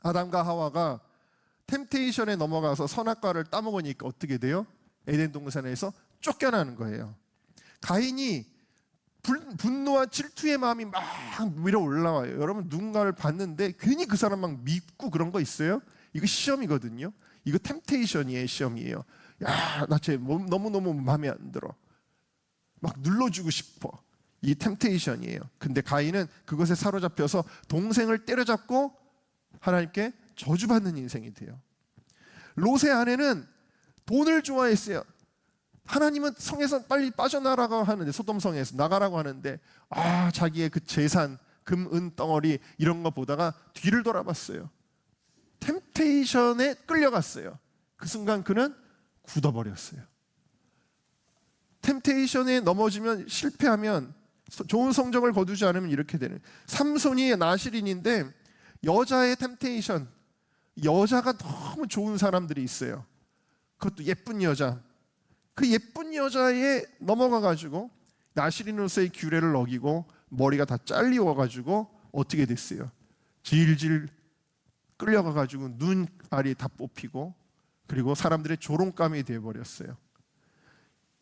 아담과 하와가 템테이션에 넘어가서 선악과를 따먹으니까 어떻게 돼요? 에덴 동산에서 쫓겨나는 거예요. 가인이 분노와 질투의 마음이 막 밀어 올라와요. 여러분, 누군가를 봤는데 괜히 그 사람 막 믿고 그런 거 있어요? 이거 시험이거든요. 이거 템테이션이에요. 시험이에요. 야, 나 쟤 너무너무 마음에 안 들어. 막 눌러주고 싶어. 이 템테이션이에요. 근데 가인은 그것에 사로잡혀서 동생을 때려잡고 하나님께 저주받는 인생이 돼요. 롯의 아내는 돈을 좋아했어요. 하나님은 성에서 빨리 빠져나가라고 하는데, 소돔성에서 나가라고 하는데, 자기의 그 재산, 금, 은 덩어리 이런 거 보다가 뒤를 돌아봤어요. 템테이션에 끌려갔어요. 그 순간 그는 굳어버렸어요. 템테이션에 넘어지면, 실패하면, 좋은 성적을 거두지 않으면 이렇게 되는. 삼손이 나실인인데 여자의 템테이션, 여자가 너무 좋은 사람들이 있어요. 그것도 예쁜 여자. 그 예쁜 여자에 넘어가가지고 나실인으로서의 규례를 어기고 머리가 다 잘리워가지고 어떻게 됐어요? 질질 끌려가가지고 눈알이 다 뽑히고, 그리고 사람들의 조롱감이 되어버렸어요.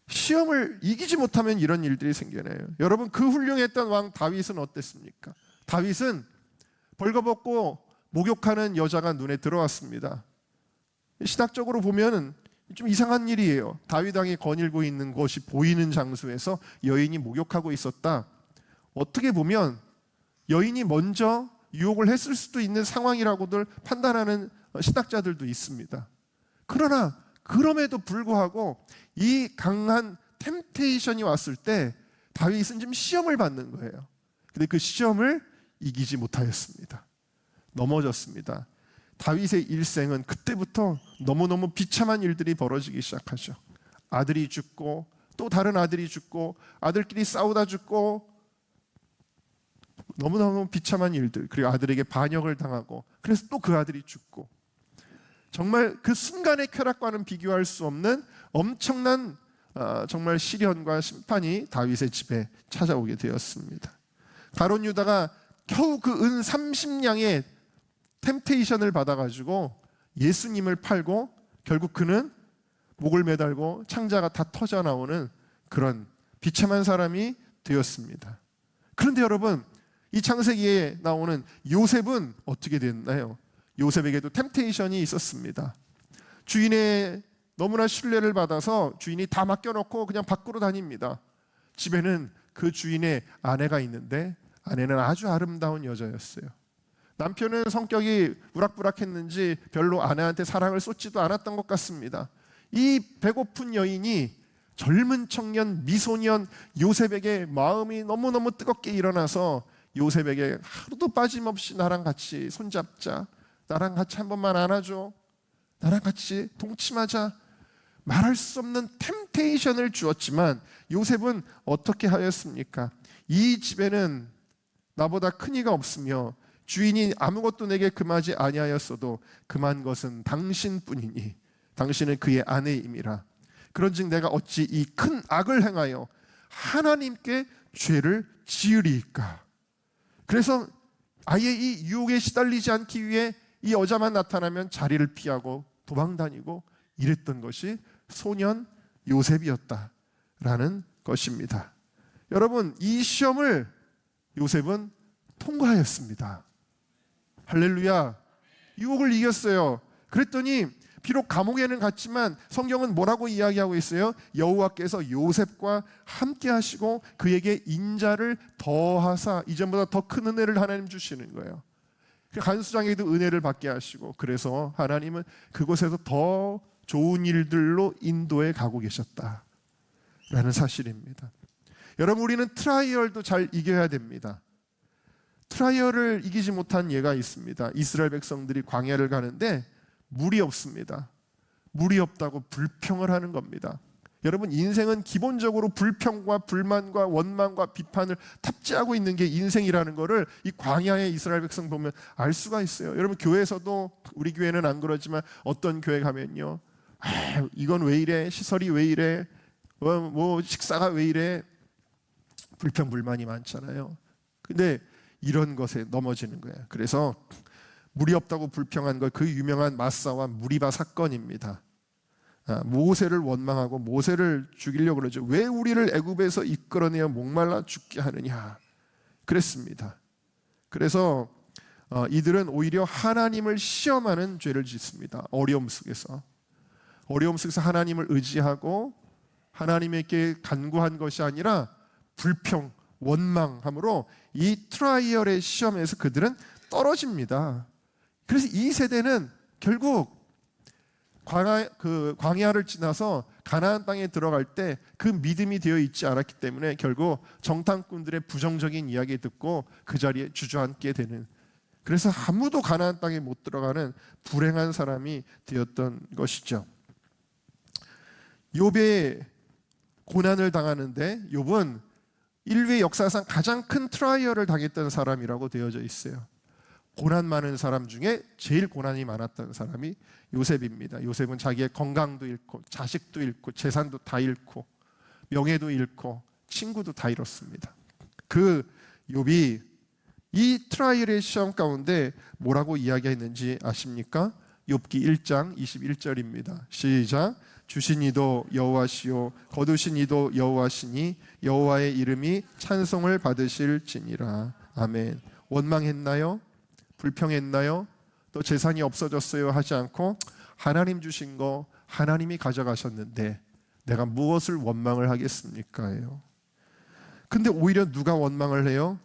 시험을 이기지 못하면 이런 일들이 생겨나요. 여러분, 그 훌륭했던 왕 다윗은 어땠습니까? 다윗은 벌거벗고 목욕하는 여자가 눈에 들어왔습니다. 신학적으로 보면 좀 이상한 일이에요. 다윗 왕이 거닐고 있는 곳이 보이는 장소에서 여인이 목욕하고 있었다. 어떻게 보면 여인이 먼저 유혹을 했을 수도 있는 상황이라고들 판단하는 신학자들도 있습니다. 그러나 그럼에도 불구하고 이 강한 템테이션이 왔을 때 다윗은 좀 시험을 받는 거예요. 근데 그 시험을 이기지 못하였습니다. 넘어졌습니다. 다윗의 일생은 그때부터 너무너무 비참한 일들이 벌어지기 시작하죠. 아들이 죽고 또 다른 아들이 죽고 아들끼리 싸우다 죽고, 너무너무 비참한 일들, 그리고 아들에게 반역을 당하고, 그래서 또 그 아들이 죽고, 정말 그 순간의 쾌락과는 비교할 수 없는 엄청난 정말 시련과 심판이 다윗의 집에 찾아오게 되었습니다. 가룟 유다가 겨우 그 은 30냥의 템테이션을 받아가지고 예수님을 팔고 결국 그는 목을 매달고 창자가 다 터져 나오는 그런 비참한 사람이 되었습니다. 그런데 여러분, 이 창세기에 나오는 요셉은 어떻게 됐나요? 요셉에게도 템테이션이 있었습니다. 주인의 너무나 신뢰를 받아서 주인이 다 맡겨놓고 그냥 밖으로 다닙니다. 집에는 그 주인의 아내가 있는데 아내는 아주 아름다운 여자였어요. 남편은 성격이 우락부락했는지 별로 아내한테 사랑을 쏟지도 않았던 것 같습니다. 이 배고픈 여인이 젊은 청년, 미소년 요셉에게 마음이 너무너무 뜨겁게 일어나서 요셉에게 하루도 빠짐없이 나랑 같이 손잡자, 나랑 같이 한 번만 안아줘, 나랑 같이 동침하자, 말할 수 없는 템테이션을 주었지만 요셉은 어떻게 하였습니까? 이 집에는 나보다 큰 이가 없으며 주인이 아무것도 내게 금하지 아니하였어도 금한 것은 당신뿐이니 당신은 그의 아내임이라. 그런즉 내가 어찌 이 큰 악을 행하여 하나님께 죄를 지으리이까. 그래서 아예 이 유혹에 시달리지 않기 위해 이 여자만 나타나면 자리를 피하고 도망다니고 이랬던 것이 소년 요셉이었다라는 것입니다. 여러분, 이 시험을 요셉은 통과하였습니다. 할렐루야. 유혹을 이겼어요. 그랬더니 비록 감옥에는 갔지만 성경은 뭐라고 이야기하고 있어요? 여호와께서 요셉과 함께 하시고 그에게 인자를 더하사, 이전보다 더 큰 은혜를 하나님 주시는 거예요. 간수장에도 은혜를 받게 하시고, 그래서 하나님은 그곳에서 더 좋은 일들로 인도해 가고 계셨다라는 사실입니다. 여러분, 우리는 트라이얼도 잘 이겨야 됩니다. 트라이얼을 이기지 못한 예가 있습니다. 이스라엘 백성들이 광야를 가는데 물이 없습니다. 물이 없다고 불평을 하는 겁니다. 여러분, 인생은 기본적으로 불평과 불만과 원망과 비판을 탑재하고 있는 게 인생이라는 것을 이 광야의 이스라엘 백성 보면 알 수가 있어요. 여러분, 교회에서도, 우리 교회는 안 그러지만 어떤 교회 가면요, 이건 왜 이래, 시설이 왜 이래, 뭐 식사가 왜 이래, 불평 불만이 많잖아요. 근데 이런 것에 넘어지는 거예요. 그래서 물이 없다고 불평한 것, 그 유명한 마사와 무리바 사건입니다. 모세를 원망하고 모세를 죽이려고 그러죠. 왜 우리를 애굽에서 이끌어내어 목말라 죽게 하느냐 그랬습니다. 그래서 이들은 오히려 하나님을 시험하는 죄를 짓습니다. 어려움 속에서 하나님을 의지하고 하나님에게 간구한 것이 아니라 불평, 원망함으로 이 트라이얼의 시험에서 그들은 떨어집니다. 그래서 이 세대는 결국 광야를 지나서 가나안 땅에 들어갈 때 그 믿음이 되어 있지 않았기 때문에 결국 정탐꾼들의 부정적인 이야기 듣고 그 자리에 주저앉게 되는, 그래서 아무도 가나안 땅에 못 들어가는 불행한 사람이 되었던 것이죠. 욥의 고난을 당하는데 욥은 인류의 역사상 가장 큰 트라이얼을 당했던 사람이라고 되어져 있어요. 고난 많은 사람 중에 제일 고난이 많았던 사람이 요셉입니다. 요셉은 자기의 건강도 잃고 자식도 잃고 재산도 다 잃고 명예도 잃고 친구도 다 잃었습니다. 그 욥이 이 트라이얼의 시험 가운데 뭐라고 이야기했는지 아십니까? 욥기 1장 21절입니다. 시작. 주신 이도 여호와시요 거두신 이도 여호와시니 여호와의 이름이 찬송을 받으실지니라. 아멘. 원망했나요? 불평했나요? 또 재산이 없어졌어요 하지 않고 하나님 주신 거 하나님이 가져가셨는데 내가 무엇을 원망을 하겠습니까?예요. 근데 오히려 누가 원망을 해요?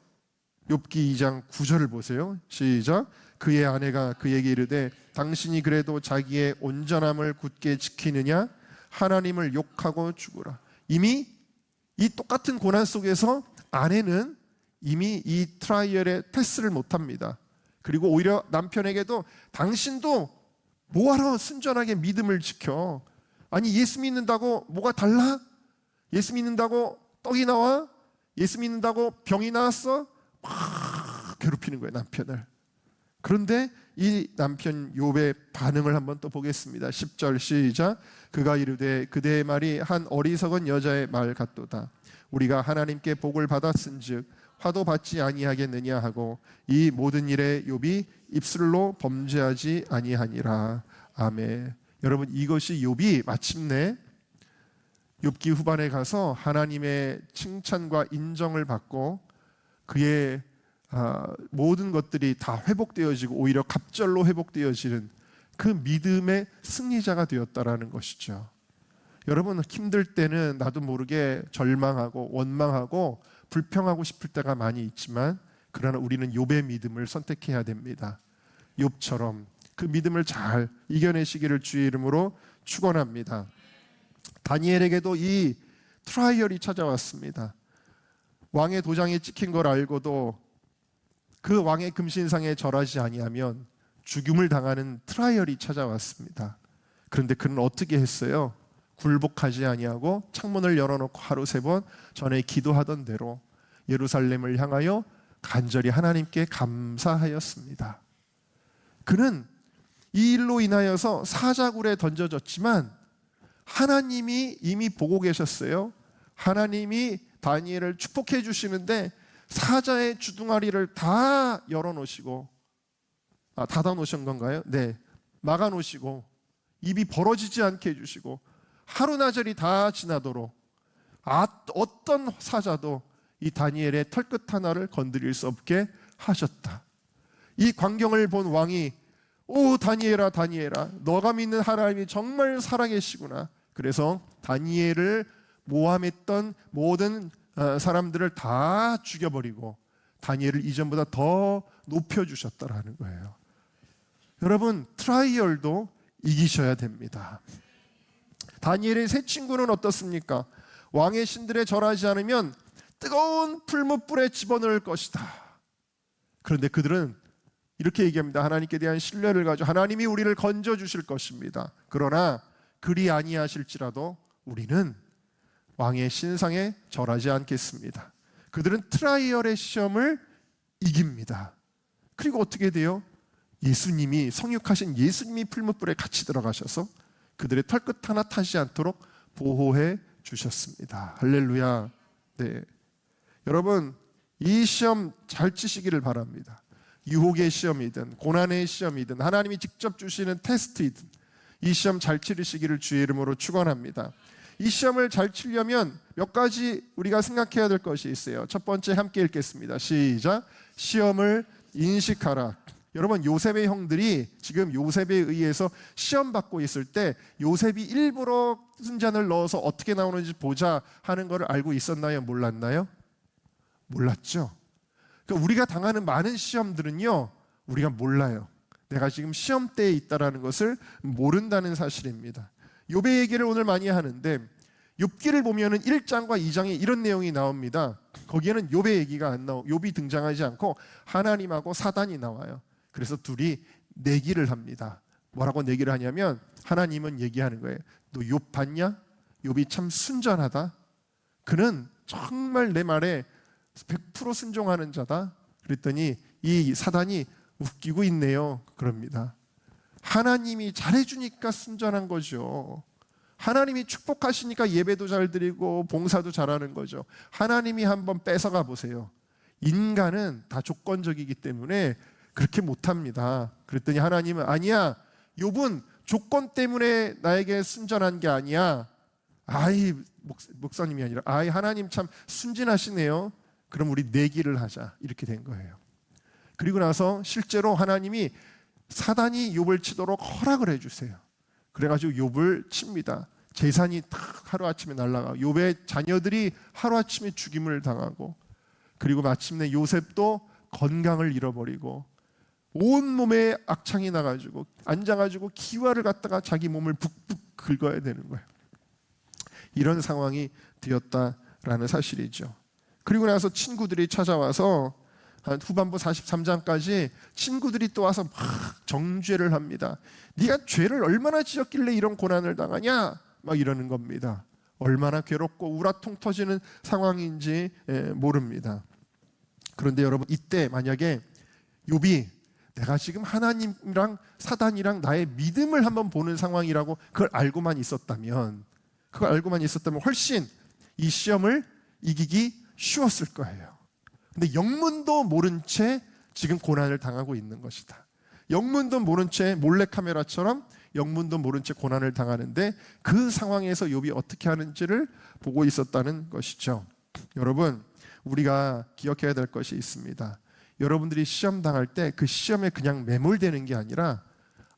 욥기 2장 9절을 보세요. 시작. 그의 아내가 그에게 이르되 당신이 그래도 자기의 온전함을 굳게 지키느냐? 하나님을 욕하고 죽으라. 이미 이 똑같은 고난 속에서 아내는 이미 이 트라이얼의 패스를 못합니다. 그리고 오히려 남편에게도 당신도 뭐하러 순전하게 믿음을 지켜? 아니 예수 믿는다고 뭐가 달라? 예수 믿는다고 떡이 나와? 예수 믿는다고 병이 나왔어? 막 괴롭히는 거예요, 남편을. 그런데 이 남편 욥의 반응을 한번 또 보겠습니다. 10절 시작. 그가 이르되 그대의 말이 한 어리석은 여자의 말 같도다. 우리가 하나님께 복을 받았은즉 화도 받지 아니하겠느냐 하고 이 모든 일에 욥이 입술로 범죄하지 아니하니라. 아멘. 여러분, 이것이 욥이 마침내 욥기 후반에 가서 하나님의 칭찬과 인정을 받고 그의 모든 것들이 다 회복되어지고 오히려 갑절로 회복되어지는 그 믿음의 승리자가 되었다라는 것이죠. 여러분, 힘들 때는 나도 모르게 절망하고 원망하고 불평하고 싶을 때가 많이 있지만 그러나 우리는 욥의 믿음을 선택해야 됩니다. 욥처럼 그 믿음을 잘 이겨내시기를 주의 이름으로 축원합니다. 다니엘에게도 이 트라이얼이 찾아왔습니다. 왕의 도장이 찍힌 걸 알고도 그 왕의 금신상에 절하지 아니하면 죽임을 당하는 트라이얼이 찾아왔습니다. 그런데 그는 어떻게 했어요? 굴복하지 아니하고 창문을 열어놓고 하루 3번 전에 기도하던 대로 예루살렘을 향하여 간절히 하나님께 감사하였습니다. 그는 이 일로 인하여서 사자굴에 던져졌지만 하나님이 이미 보고 계셨어요. 하나님이 다니엘을 축복해 주시는데 사자의 주둥아리를 다 열어놓으시고 닫아놓으신 건가요? 네, 막아놓으시고 입이 벌어지지 않게 해주시고 하루나절이 다 지나도록 어떤 사자도 이 다니엘의 털끝 하나를 건드릴 수 없게 하셨다. 이 광경을 본 왕이 오 다니엘아 다니엘아 너가 믿는 하나님이 정말 살아계시구나. 그래서 다니엘을 모함했던 모든 사람들을 다 죽여버리고 다니엘을 이전보다 더 높여주셨다라는 거예요. 여러분, 트라이얼도 이기셔야 됩니다. 다니엘의 세 친구는 어떻습니까? 왕의 신들에 절하지 않으면 뜨거운 풀무불에 집어넣을 것이다. 그런데 그들은 이렇게 얘기합니다. 하나님께 대한 신뢰를 가지고 하나님이 우리를 건져주실 것입니다. 그러나 그리 아니하실지라도 우리는 왕의 신상에 절하지 않겠습니다. 그들은 트라이얼의 시험을 이깁니다. 그리고 어떻게 돼요? 예수님이 성육하신 예수님이 풀무불에 같이 들어가셔서 그들의 털끝 하나 타지 않도록 보호해 주셨습니다. 할렐루야. 네, 여러분 이 시험 잘 치시기를 바랍니다. 유혹의 시험이든 고난의 시험이든 하나님이 직접 주시는 테스트이든 이 시험 잘 치르시기를 주의 이름으로 축원합니다. 이 시험을 잘 치려면 몇 가지 우리가 생각해야 될 것이 있어요. 첫 번째, 함께 읽겠습니다. 시작. 시험을 인식하라. 여러분, 요셉의 형들이 지금 요셉에 의해서 시험 받고 있을 때 요셉이 일부러 순잔을 넣어서 어떻게 나오는지 보자 하는 것을 알고 있었나요? 몰랐나요? 몰랐죠. 그러니까 우리가 당하는 많은 시험들은요, 우리가 몰라요. 내가 지금 시험대에 있다는 것을 모른다는 사실입니다. 욥의 얘기를 오늘 많이 하는데 욥기를 보면은 1장과 2장에 이런 내용이 나옵니다. 거기에는 욥의 얘기가 안 나오고 욥이 등장하지 않고 하나님하고 사단이 나와요. 그래서 둘이 내기를 합니다. 뭐라고 내기를 하냐면 하나님은 얘기하는 거예요. 너 욥 봤냐? 욥이 참 순전하다. 그는 정말 내 말에 100% 순종하는 자다. 그랬더니 이 사단이 웃기고 있네요. 그럽니다. 하나님이 잘해주니까 순전한 거죠. 하나님이 축복하시니까 예배도 잘 드리고 봉사도 잘하는 거죠. 하나님이 한번 뺏어가 보세요. 인간은 다 조건적이기 때문에 그렇게 못합니다. 그랬더니 하나님은 아니야, 욥은 조건 때문에 나에게 순전한 게 아니야. 아이, 목사님이 아니라 아이, 하나님 참 순진하시네요. 그럼 우리 내기를 하자. 이렇게 된 거예요. 그리고 나서 실제로 하나님이 사단이 욥을 치도록 허락을 해주세요. 그래가지고 욥을 칩니다. 재산이 탁 하루아침에 날아가고 욥의 자녀들이 하루아침에 죽임을 당하고, 그리고 마침내 요셉도 건강을 잃어버리고 온 몸에 악창이 나가지고 앉아가지고 기와를 갖다가 자기 몸을 북북 긁어야 되는 거예요. 이런 상황이 되었다라는 사실이죠. 그리고 나서 친구들이 찾아와서 한 후반부 43장까지 친구들이 또 와서 막 정죄를 합니다. 네가 죄를 얼마나 지었길래 이런 고난을 당하냐? 막 이러는 겁니다. 얼마나 괴롭고 우라통 터지는 상황인지 모릅니다. 그런데 여러분, 이때 만약에 욥이 내가 지금 하나님이랑 사단이랑 나의 믿음을 한번 보는 상황이라고 그걸 알고만 있었다면 훨씬 이 시험을 이기기 쉬웠을 거예요. 근데 영문도 모른 채 지금 고난을 당하고 있는 것이다. 영문도 모른 채 몰래카메라처럼 영문도 모른 채 고난을 당하는데 그 상황에서 욥이 어떻게 하는지를 보고 있었다는 것이죠. 여러분, 우리가 기억해야 될 것이 있습니다. 여러분들이 시험 당할 때 그 시험에 그냥 매몰되는 게 아니라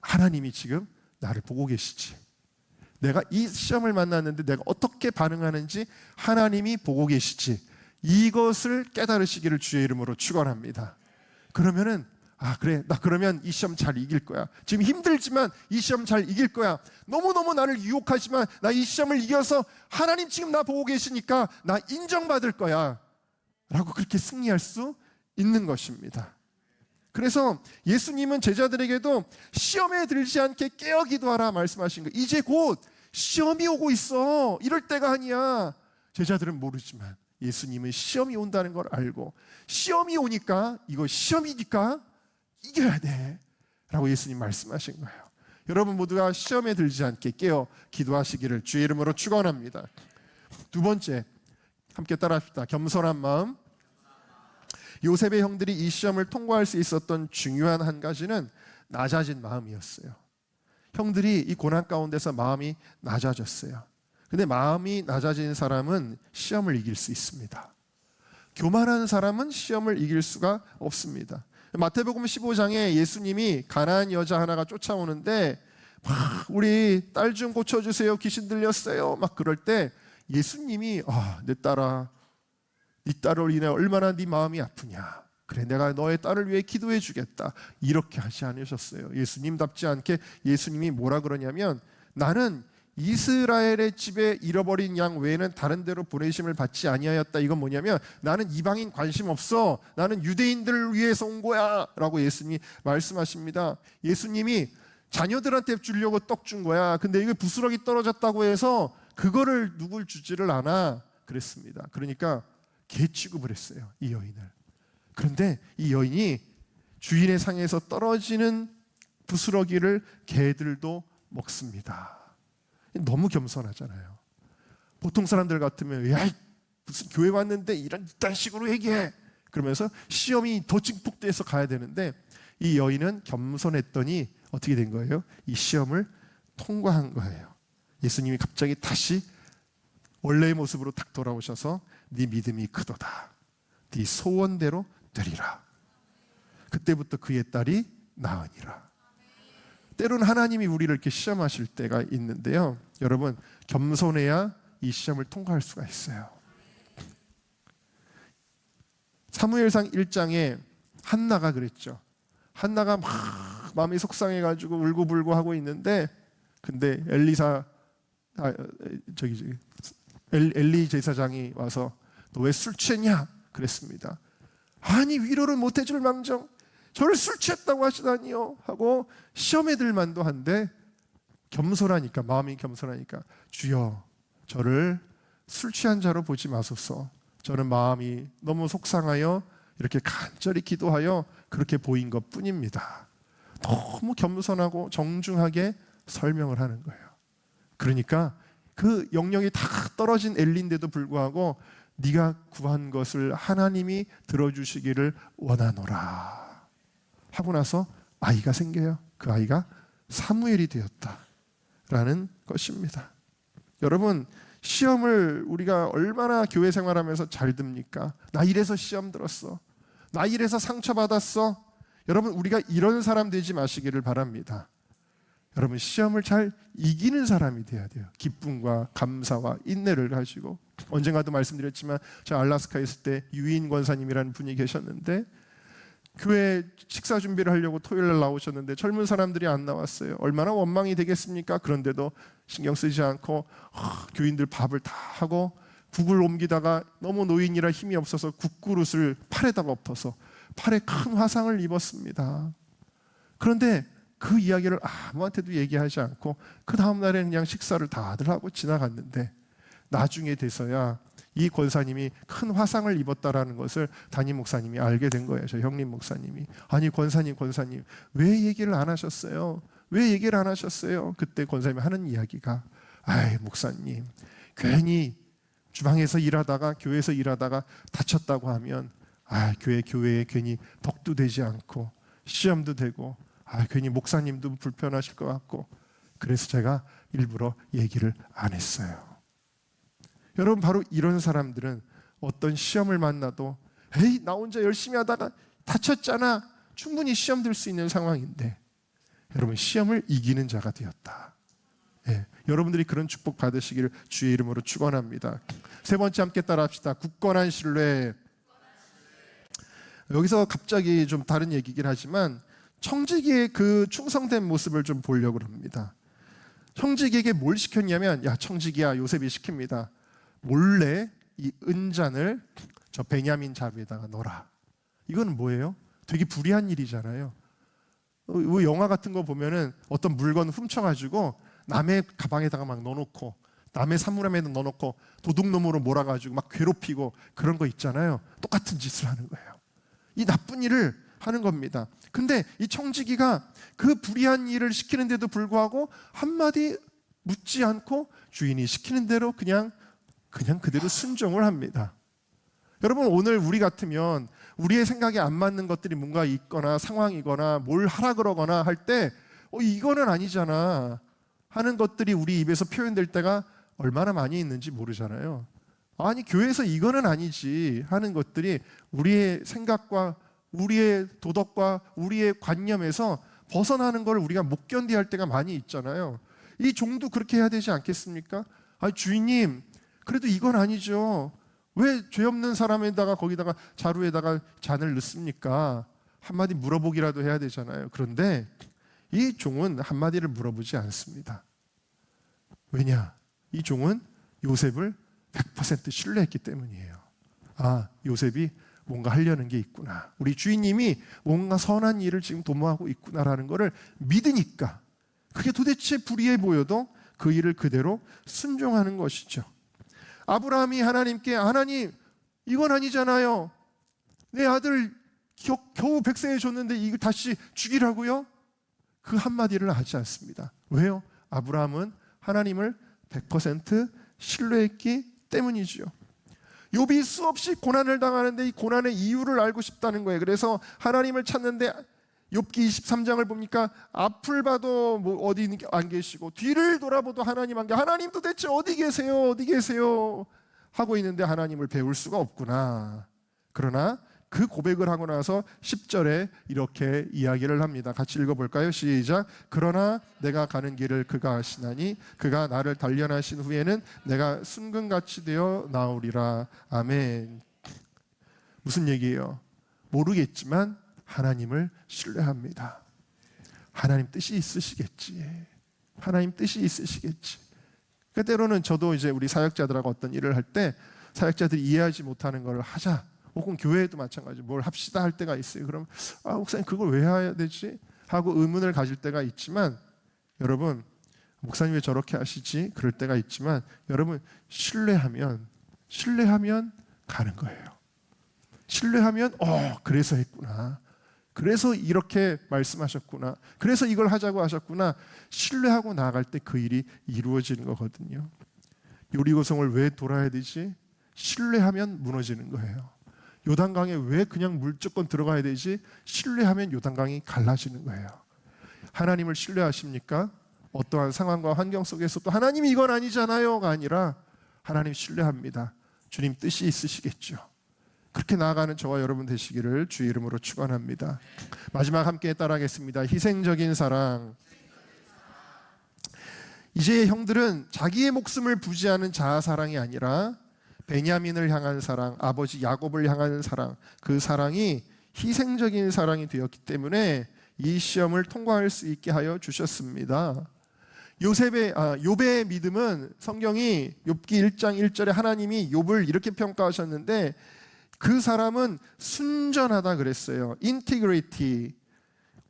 하나님이 지금 나를 보고 계시지. 내가 이 시험을 만났는데 내가 어떻게 반응하는지 하나님이 보고 계시지. 이것을 깨달으시기를 주의 이름으로 축원합니다. 그러면은 그래, 나 그러면 이 시험 잘 이길 거야. 지금 힘들지만 이 시험 잘 이길 거야. 너무너무 나를 유혹하지만 나 이 시험을 이겨서 하나님 지금 나 보고 계시니까 나 인정받을 거야 라고 그렇게 승리할 수 있는 것입니다. 그래서 예수님은 제자들에게도 시험에 들지 않게 깨어 기도하라 말씀하신 거예요. 이제 곧 시험이 오고 있어. 이럴 때가 아니야. 제자들은 모르지만 예수님은 시험이 온다는 걸 알고, 시험이 오니까 이거 시험이니까 이겨야 돼 라고 예수님 말씀하신 거예요. 여러분 모두가 시험에 들지 않게 깨어 기도하시기를 주의 이름으로 축원합니다. 두 번째, 함께 따라합시다. 겸손한 마음. 요셉의 형들이 이 시험을 통과할 수 있었던 중요한 한 가지는 낮아진 마음이었어요. 형들이 이 고난 가운데서 마음이 낮아졌어요. 근데 마음이 낮아진 사람은 시험을 이길 수 있습니다. 교만한 사람은 시험을 이길 수가 없습니다. 마태복음 15장에 예수님이 가나안 여자 하나가 쫓아오는데 막 우리 딸 좀 고쳐주세요, 귀신 들렸어요 막 그럴 때 예수님이 내 딸아, 네 딸을 인해 얼마나 네 마음이 아프냐, 그래 내가 너의 딸을 위해 기도해 주겠다, 이렇게 하지 않으셨어요. 예수님답지 않게 예수님이 뭐라 그러냐면 나는 이스라엘의 집에 잃어버린 양 외에는 다른 데로 보내심을 받지 아니하였다. 이건 뭐냐면 나는 이방인 관심 없어, 나는 유대인들을 위해서 온 거야 라고 예수님이 말씀하십니다. 예수님이 자녀들한테 주려고 떡 준 거야. 근데 이게 부스러기 떨어졌다고 해서 그거를 누굴 주지를 않아 그랬습니다. 그러니까 개 취급을 했어요, 이 여인을. 그런데 이 여인이 주인의 상에서 떨어지는 부스러기를 개들도 먹습니다. 너무 겸손하잖아요. 보통 사람들 같으면 야, 무슨 교회 왔는데 이런 식으로 얘기해, 그러면서 시험이 더 증폭돼서 가야 되는데 이 여인은 겸손했더니 어떻게 된 거예요? 이 시험을 통과한 거예요. 예수님이 갑자기 다시 원래의 모습으로 딱 돌아오셔서 네 믿음이 크도다. 네 소원대로 되리라. 그때부터 그의 딸이 나으니라. 때로는 하나님이 우리를 이렇게 시험하실 때가 있는데요. 여러분, 겸손해야 이 시험을 통과할 수가 있어요. 사무엘상 1장에 한나가 그랬죠. 한나가 막 마음이 속상해가지고 울고불고 하고 있는데, 근데 엘리 제사장이 와서 너 왜 술 취했냐? 그랬습니다. 아니 위로를 못해줄 망정 저를 술 취했다고 하시다니요 하고 시험에 들 만도 한데 겸손하니까, 마음이 겸손하니까 주여 저를 술 취한 자로 보지 마소서. 저는 마음이 너무 속상하여 이렇게 간절히 기도하여 그렇게 보인 것 뿐입니다. 너무 겸손하고 정중하게 설명을 하는 거예요. 그러니까 그 영역이 다 떨어진 엘리인데도 불구하고 네가 구한 것을 하나님이 들어주시기를 원하노라 하고 나서 아이가 생겨요. 그 아이가 사무엘이 되었다라는 것입니다. 여러분, 시험을 우리가 얼마나 교회 생활하면서 잘 듭니까? 나 이래서 시험 들었어. 나 이래서 상처받았어. 여러분, 우리가 이런 사람 되지 마시기를 바랍니다. 여러분, 시험을 잘 이기는 사람이 돼야 돼요. 기쁨과 감사와 인내를 가지고. 언젠가도 말씀드렸지만 제가 알라스카에 있을 때 유인 권사님이라는 분이 계셨는데 교회 식사 준비를 하려고 토요일 날 나오셨는데 젊은 사람들이 안 나왔어요. 얼마나 원망이 되겠습니까? 그런데도 신경 쓰지 않고 교인들 밥을 다 하고 국을 옮기다가 너무 노인이라 힘이 없어서 국그릇을 팔에다가 엎어서 팔에 큰 화상을 입었습니다. 그런데 그 이야기를 아무한테도 얘기하지 않고 그 다음날에는 그냥 식사를 다들 하고 지나갔는데 나중에 돼서야 이 권사님이 큰 화상을 입었다라는 것을 담임 목사님이 알게 된 거예요. 저 형님 목사님이. 아니 권사님 왜 얘기를 안 하셨어요? 왜 얘기를 안 하셨어요? 그때 권사님이 하는 이야기가 아이 목사님 괜히 주방에서 일하다가 교회에서 일하다가 다쳤다고 하면 교회에 괜히 덕도 되지 않고 시험도 되고 괜히 목사님도 불편하실 것 같고 그래서 제가 일부러 얘기를 안 했어요. 여러분, 바로 이런 사람들은 어떤 시험을 만나도 에이 나 혼자 열심히 하다가 다쳤잖아. 충분히 시험 들 수 있는 상황인데 여러분, 시험을 이기는 자가 되었다. 여러분들이 그런 축복 받으시기를 주의 이름으로 축원합니다. 세 번째 함께 따라합시다. 굳건한 신뢰. 여기서 갑자기 좀 다른 얘기긴 하지만 청지기의 그 충성된 모습을 좀 보려고 합니다. 청지기에게 뭘 시켰냐면 야 청지기야, 요셉이 시킵니다. 몰래 이 은잔을 저 베냐민 자루에다가 넣어라. 이거는 뭐예요? 되게 불의한 일이잖아요. 영화 같은 거 보면은 어떤 물건 훔쳐가지고 남의 가방에다가 막 넣어놓고 남의 사물함에다 넣어놓고 도둑놈으로 몰아가지고 막 괴롭히고 그런 거 있잖아요. 똑같은 짓을 하는 거예요. 이 나쁜 일을 하는 겁니다. 근데 이 청지기가 그 불의한 일을 시키는데도 불구하고 한마디 묻지 않고 주인이 시키는 대로 그냥 그대로 순종을 합니다. 여러분, 오늘 우리 같으면 우리의 생각에 안 맞는 것들이 뭔가 있거나 상황이거나 뭘 하라 그러거나 할 때 이거는 아니잖아 하는 것들이 우리 입에서 표현될 때가 얼마나 많이 있는지 모르잖아요. 아니 교회에서 이거는 아니지 하는 것들이 우리의 생각과 우리의 도덕과 우리의 관념에서 벗어나는 걸 우리가 못 견디할 때가 많이 있잖아요. 이 종도 그렇게 해야 되지 않겠습니까? 주인님 그래도 이건 아니죠. 왜 죄 없는 사람에다가 거기다가 자루에다가 잔을 넣습니까? 한마디 물어보기라도 해야 되잖아요. 그런데 이 종은 한마디를 물어보지 않습니다. 왜냐? 이 종은 요셉을 100% 신뢰했기 때문이에요. 요셉이 뭔가 하려는 게 있구나. 우리 주인님이 뭔가 선한 일을 지금 도모하고 있구나라는 것을 믿으니까 그게 도대체 불의해 보여도 그 일을 그대로 순종하는 것이죠. 아브라함이 하나님께 하나님 이건 아니잖아요. 내 아들 겨우 100세에 줬는데 이거 다시 죽이라고요? 그 한마디를 하지 않습니다. 왜요? 아브라함은 하나님을 100% 신뢰했기 때문이죠. 욥이 수없이 고난을 당하는데 이 고난의 이유를 알고 싶다는 거예요. 그래서 하나님을 찾는데 욥기 23장을 보니까 앞을 봐도 뭐 어디 안 계시고 뒤를 돌아봐도 하나님 안 계시고 하나님 도대체 어디 계세요? 어디 계세요? 하고 있는데 하나님을 배울 수가 없구나. 그러나 그 고백을 하고 나서 10절에 이렇게 이야기를 합니다. 같이 읽어볼까요? 시작. 그러나 내가 가는 길을 그가 아시나니 그가 나를 단련하신 후에는 내가 순금같이 되어 나오리라. 아멘. 무슨 얘기예요? 모르겠지만 하나님을 신뢰합니다. 하나님 뜻이 있으시겠지. 하나님 뜻이 있으시겠지. 그러니까 때로는 저도 이제 우리 사역자들하고 어떤 일을 할 때 사역자들이 이해하지 못하는 걸 하자. 혹은 교회에도 마찬가지 뭘 합시다 할 때가 있어요. 그럼 목사님 그걸 왜 해야 되지? 하고 의문을 가질 때가 있지만 여러분 목사님 왜 저렇게 하시지? 그럴 때가 있지만 여러분 신뢰하면 가는 거예요. 신뢰하면 그래서 했구나. 그래서 이렇게 말씀하셨구나. 그래서 이걸 하자고 하셨구나. 신뢰하고 나아갈 때 그 일이 이루어지는 거거든요. 요리고성을 왜 돌아야 되지? 신뢰하면 무너지는 거예요. 요단강에 왜 그냥 무조건 들어가야 되지? 신뢰하면 요단강이 갈라지는 거예요. 하나님을 신뢰하십니까? 어떠한 상황과 환경 속에서도 하나님이 이건 아니잖아요가 아니라 하나님 신뢰합니다. 주님 뜻이 있으시겠죠. 그렇게 나아가는 저와 여러분 되시기를 주의 이름으로 축원합니다. 마지막 함께 따라하겠습니다. 희생적인 사랑. 이제 형들은 자기의 목숨을 부지하는 자아 사랑이 아니라 베냐민을 향한 사랑, 아버지 야곱을 향한 사랑, 그 사랑이 희생적인 사랑이 되었기 때문에 이 시험을 통과할 수 있게 하여 주셨습니다. 욥의 믿음은 성경이 욥기 1장 1절에 하나님이 욥을 이렇게 평가하셨는데 그 사람은 순전하다 그랬어요. integrity,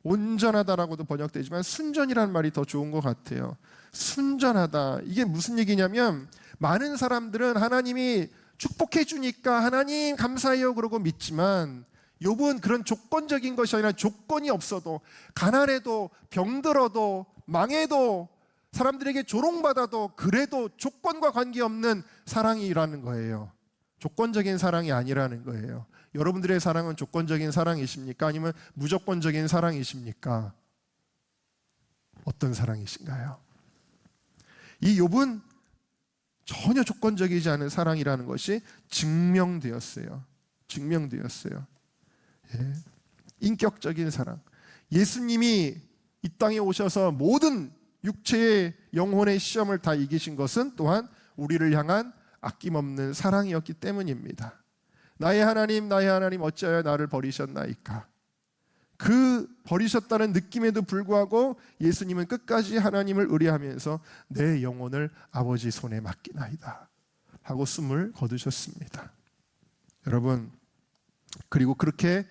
온전하다라고도 번역되지만 순전이라는 말이 더 좋은 것 같아요. 순전하다. 이게 무슨 얘기냐면 많은 사람들은 하나님이 축복해 주니까 하나님 감사해요 그러고 믿지만 욥은 그런 조건적인 것이 아니라 조건이 없어도 가난해도 병들어도 망해도 사람들에게 조롱받아도 그래도 조건과 관계없는 사랑이라는 거예요. 조건적인 사랑이 아니라는 거예요. 여러분들의 사랑은 조건적인 사랑이십니까? 아니면 무조건적인 사랑이십니까? 어떤 사랑이신가요? 이 욥은 전혀 조건적이지 않은 사랑이라는 것이 증명되었어요. 예. 인격적인 사랑. 예수님이 이 땅에 오셔서 모든 육체의 영혼의 시험을 다 이기신 것은 또한 우리를 향한 아낌없는 사랑이었기 때문입니다. 나의 하나님 어찌하여 나를 버리셨나이까. 그 버리셨다는 느낌에도 불구하고 예수님은 끝까지 하나님을 의뢰하면서 내 영혼을 아버지 손에 맡기나이다 하고 숨을 거두셨습니다. 여러분, 그리고 그렇게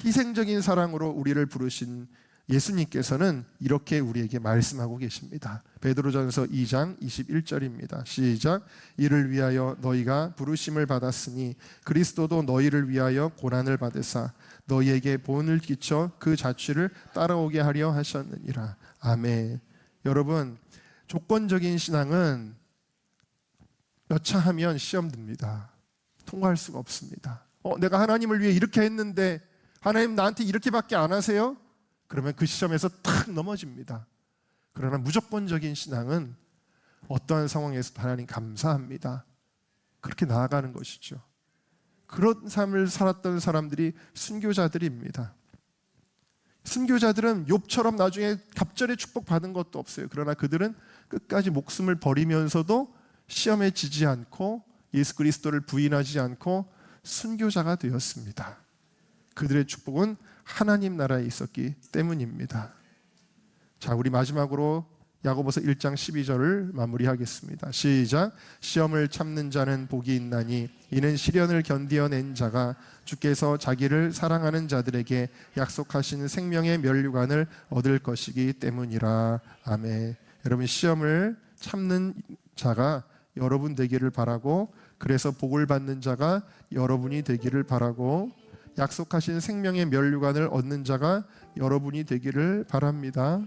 희생적인 사랑으로 우리를 부르신 예수님께서는 이렇게 우리에게 말씀하고 계십니다. 베드로전서 2장 21절입니다. 시작. 이를 위하여 너희가 부르심을 받았으니 그리스도도 너희를 위하여 고난을 받으사 너희에게 본을 끼쳐 그 자취를 따라오게 하려 하셨느니라. 아멘. 여러분, 조건적인 신앙은 여차하면 시험 듭니다. 통과할 수가 없습니다. 내가 하나님을 위해 이렇게 했는데 하나님 나한테 이렇게밖에 안 하세요? 그러면 그 시험에서 탁 넘어집니다. 그러나 무조건적인 신앙은 어떠한 상황에서도 하나님 감사합니다. 그렇게 나아가는 것이죠. 그런 삶을 살았던 사람들이 순교자들입니다. 순교자들은 욥처럼 나중에 갑절에 축복받은 것도 없어요. 그러나 그들은 끝까지 목숨을 버리면서도 시험에 지지 않고 예수 그리스도를 부인하지 않고 순교자가 되었습니다. 그들의 축복은 하나님 나라에 있었기 때문입니다. 자, 우리 마지막으로 야고보서 1장 12절을 마무리하겠습니다. 시작. 시험을 참는 자는 복이 있나니 이는 시련을 견디어낸 자가 주께서 자기를 사랑하는 자들에게 약속하신 생명의 면류관을 얻을 것이기 때문이라. 아멘. 여러분, 시험을 참는 자가 여러분 되기를 바라고, 그래서 복을 받는 자가 여러분이 되기를 바라고, 약속하신 생명의 면류관을 얻는 자가 여러분이 되기를 바랍니다.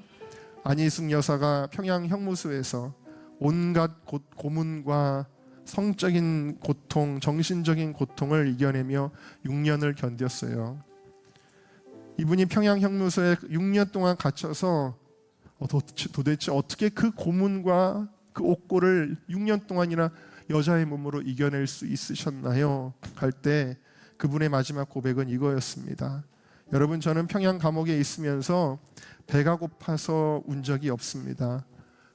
안희숙 여사가 평양 형무소에서 온갖 고문과 성적인 고통, 정신적인 고통을 이겨내며 6년을 견뎠어요. 이분이 평양형무소에 6년 동안 갇혀서 도대체 어떻게 그 고문과 그 옥고를 6년 동안이나 여자의 몸으로 이겨낼 수 있으셨나요? 할 때 그분의 마지막 고백은 이거였습니다. 여러분, 저는 평양 감옥에 있으면서 배가 고파서 운 적이 없습니다.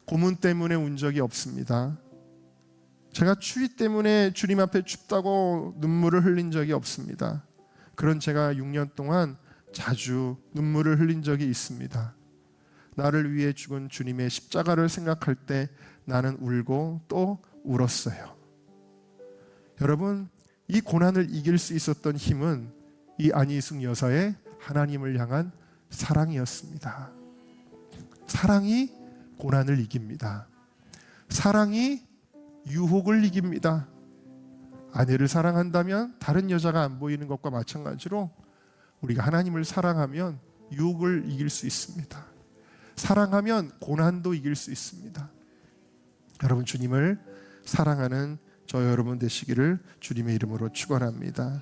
고문 때문에 운 적이 없습니다. 제가 추위 때문에 주님 앞에 춥다고 눈물을 흘린 적이 없습니다. 그런 제가 6년 동안 자주 눈물을 흘린 적이 있습니다. 나를 위해 죽은 주님의 십자가를 생각할 때 나는 울고 또 울었어요. 여러분, 이 고난을 이길 수 있었던 힘은 이 안희숙 여사의 하나님을 향한 사랑이었습니다. 사랑이 고난을 이깁니다. 사랑이 유혹을 이깁니다. 아내를 사랑한다면 다른 여자가 안 보이는 것과 마찬가지로 우리가 하나님을 사랑하면 유혹을 이길 수 있습니다. 사랑하면 고난도 이길 수 있습니다. 여러분, 주님을 사랑하는 저 여러분 되시기를 주님의 이름으로 축원합니다.